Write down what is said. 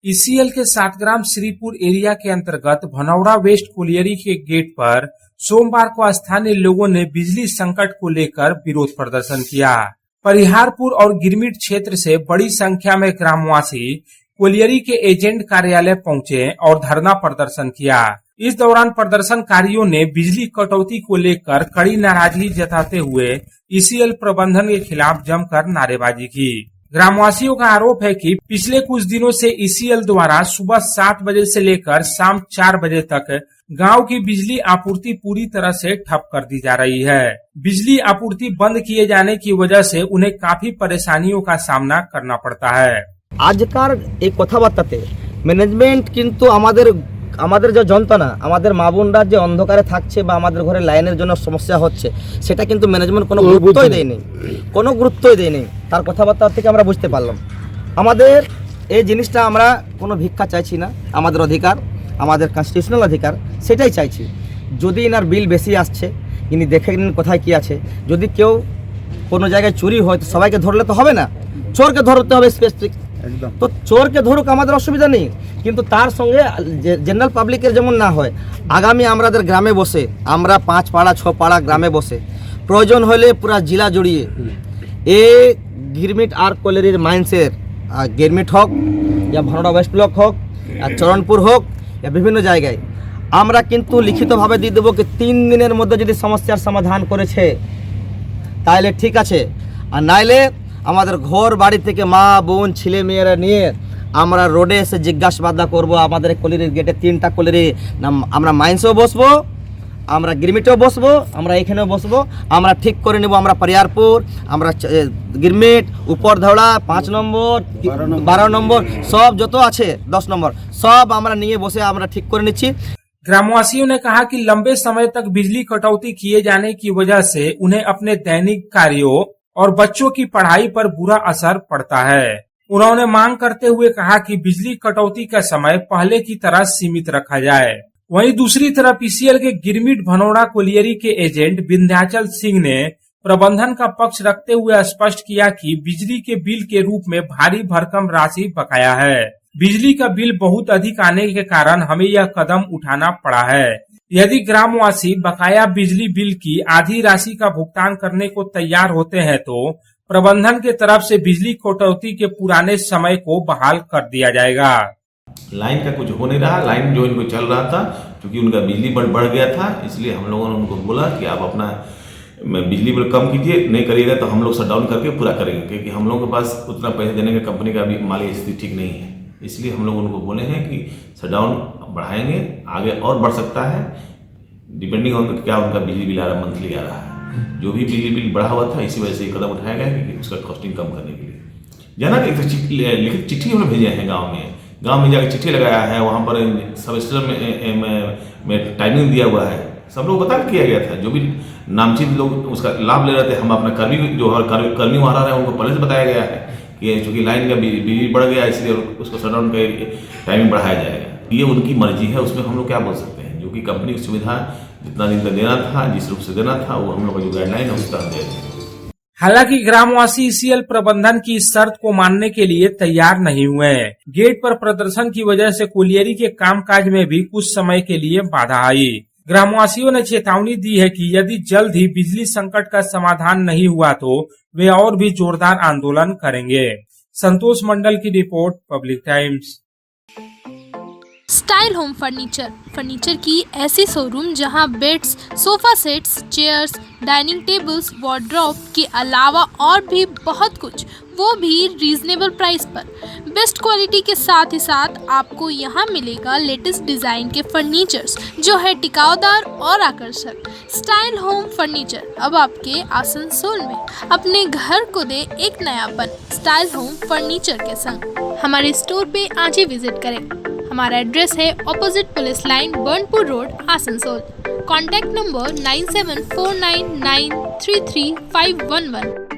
ECL के Satgram Shripur area के अंतर्गत भनौड़ा वेस्ट कोलियरी के गेट पर सोमवार को स्थानीय लोगों ने बिजली संकट को लेकर विरोध प्रदर्शन किया। परिहारपुर और गिरमिट क्षेत्र से बड़ी संख्या में ग्रामवासी कोलियरी के एजेंट कार्यालय पहुंचे और धरना प्रदर्शन किया। इस दौरान प्रदर्शनकारियों ने बिजली कटौती को लेकर कड़ी नाराजगी जताते हुए ईसीएल प्रबंधन के खिलाफ जमकर नारेबाजी की। ग्रामवासियों का आरोप है कि पिछले कुछ दिनों से ईसीएल द्वारा सुबह 7 बजे से लेकर शाम 4 बजे तक गांव की बिजली आपूर्ति पूरी तरह से ठप कर दी जा रही है। बिजली आपूर्ति बंद किए जाने की वजह से उन्हें काफी परेशानियों का सामना करना पड़ता है। आजकार एक কথাবার্তাতে ম্যানেজমেন্ট কিন্তু আমাদের যে যন্ত্রণা, আমাদের মা বোনরা যে অন্ধকারে থাকছে বা আমাদের ঘরে লাইনের জন্য সমস্যা হচ্ছে, সেটা কিন্তু ম্যানেজমেন্ট কোনো গুরুত্বই দেয়নি। তার কথাবার্তা থেকে আমরা বুঝতে পারলাম আমাদের এই জিনিসটা আমরা কোনো ভিক্ষা চাইছি না, আমাদের অধিকার, আমাদের কনস্টিটিউশনাল অধিকার, সেটাই চাইছি। যদি এনার বিল বেশি আসছে, ইনি দেখে নিন কোথায় কি আছে। যদি কেউ কোনো জায়গায় চুরি হয় তো সবাইকে ধরলে তো হবে না, চোরকে ধরতে হবে স্পেসিফিক। তো চোরকে ধরুক, আমাদের অসুবিধা নেই, কিন্তু তার সঙ্গে জেনারেল পাবলিকের যেমন না হয়। আগামী আমাদের গ্রামে বসে, আমরা 5 পাড়া 6 পাড়া গ্রামে বসে প্রয়োজন হলে পুরা জেলা জড়িয়ে এই गिरमिट আর কোলিয়রির মাইন্সের गिरमिट হোক या ভনৌড়া ওয়েস্ট ব্লক হোক या চরণপুর হোক या বিভিন্ন জায়গায় আমরা কিন্তু লিখিতভাবে দিয়ে দেবো কি 3 দিনের মধ্যে যদি সমস্যার সমাধান করেছে তাহলে ঠিক আছে, আর নাইলে আমাদের ঘর বাড়ি থেকে মা বোন ছেলে মেয়েরা নিয়ে আমরা রোডে এসে জিজ্ঞাসাবাদ করব। আমাদের কোলিয়রির গেটে 3টা কোলিয়রি, আমরা মাইন্সেও বসবো, আমরা गिरमिटও বসবো, আমরা এখানেও বসবো। আমরা ঠিক করে নেব, আমরা परिहारपुर, আমরা गिरमिट, উপর ধওড়া 5 নম্বর 12 নম্বর সব যত আছে 10 নম্বর সব আমরা নিয়ে বসে আমরা ঠিক করে নিচ্ছি। ग्रामवासियों ने कहा कि लंबे समय तक बिजली कटौती किए जाने की वजह से उन्हें अपने दैनिक कार्यों और बच्चों की पढ़ाई पर बुरा असर पड़ता है। उन्होंने मांग करते हुए कहा कि बिजली कटौती का समय पहले की तरह सीमित रखा जाए। वहीं दूसरी तरफ ईसीएल के गिरमिट भनौड़ा कोलियरी के एजेंट विंध्याचल सिंह ने प्रबंधन का पक्ष रखते हुए स्पष्ट किया कि बिजली के बिल के रूप में भारी भरकम राशि बकाया है। बिजली का बिल बहुत अधिक आने के कारण हमें यह कदम उठाना पड़ा है। यदि ग्रामवासी बकाया बिजली बिल की आधी राशि का भुगतान करने को तैयार होते हैं तो प्रबंधन के तरफ से बिजली कटौती के पुराने समय को बहाल कर दिया जाएगा। लाइन का कुछ हो नहीं रहा, लाइन जो इनको चल रहा था क्योंकि उनका बिजली बढ़ गया था, इसलिए हम लोगों ने उनको बोला कि आप अपना बिजली बिल कम कीजिए, नहीं करिएगा तो हम लोग शट डाउन करके पूरा करेंगे, क्योंकि हम लोगों के पास उतना पैसे देने का कंपनी का भी माली स्थिति ठीक नहीं है। इसलिए हम लोग उनको बोले हैं कि शट डाउन बढ़ाएंगे, आगे और बढ़ सकता है डिपेंडिंग ऑन क्या उनका बिजली बिल आ रहा है, मंथली आ रहा है। जो भी बिजली बिल बढ़ा हुआ था इसी वजह से कदम उठाया गया कि उसका कॉस्टिंग कम करने के लिए। जाना कि लिखित चिट्ठी हमने भेजे हैं गांव में जाकर चिट्ठी लगाया है, वहाँ पर सब स्टेशन में टाइमिंग दिया हुआ है, सब लोग बता किया गया था। जो भी नामचित लोग उसका लाभ ले रहे थे, हम अपना कर्मी वहाँ रह रहे हैं उनको पहले से बताया गया है कि चूँकि लाइन का बिजली बढ़ गया इसलिए उसको शटडाउन का टाइमिंग बढ़ाया जाएगा। ये उनकी मर्जी है, उसमें हम लोग क्या बोल सकते हैं। जो कि कंपनी की सुविधा जितना दिन तक देना था, जिस रूप से देना था, वो हम लोग का जो गाइडलाइन है उसका हम दे रहे हैं। हालांकि ग्रामवासी ईसीएल प्रबंधन की इस शर्त को मानने के लिए तैयार नहीं हुए। गेट पर प्रदर्शन की वजह से कोलियरी के कामकाज में भी कुछ समय के लिए बाधा आई। ग्रामवासियों ने चेतावनी दी है कि यदि जल्द ही बिजली संकट का समाधान नहीं हुआ तो वे और भी जोरदार आंदोलन करेंगे। संतोष मंडल की report, public times. Style home furniture की ऐसी शोरूम जहां beds, sofa sets, chairs, dining tables, wardrobe के अलावा और भी बहुत कुछ, वो भी रीजनेबल प्राइस पर। बेस्ट क्वालिटी के साथ ही साथ आपको यहां मिलेगा लेटेस्ट डिजाइन के फर्नीचर्स जो है टिकाऊदार और आकर्षक। स्टाइल होम फर्नीचर अब आपके आसनसोल में। अपने घर को दे एक नयापन स्टाइल होम फर्नीचर के संग। हमारे स्टोर पे आज ही विजिट करें। हमारा एड्रेस है opposite police line, Burnpur road, Asansol. Contact number 9749933511।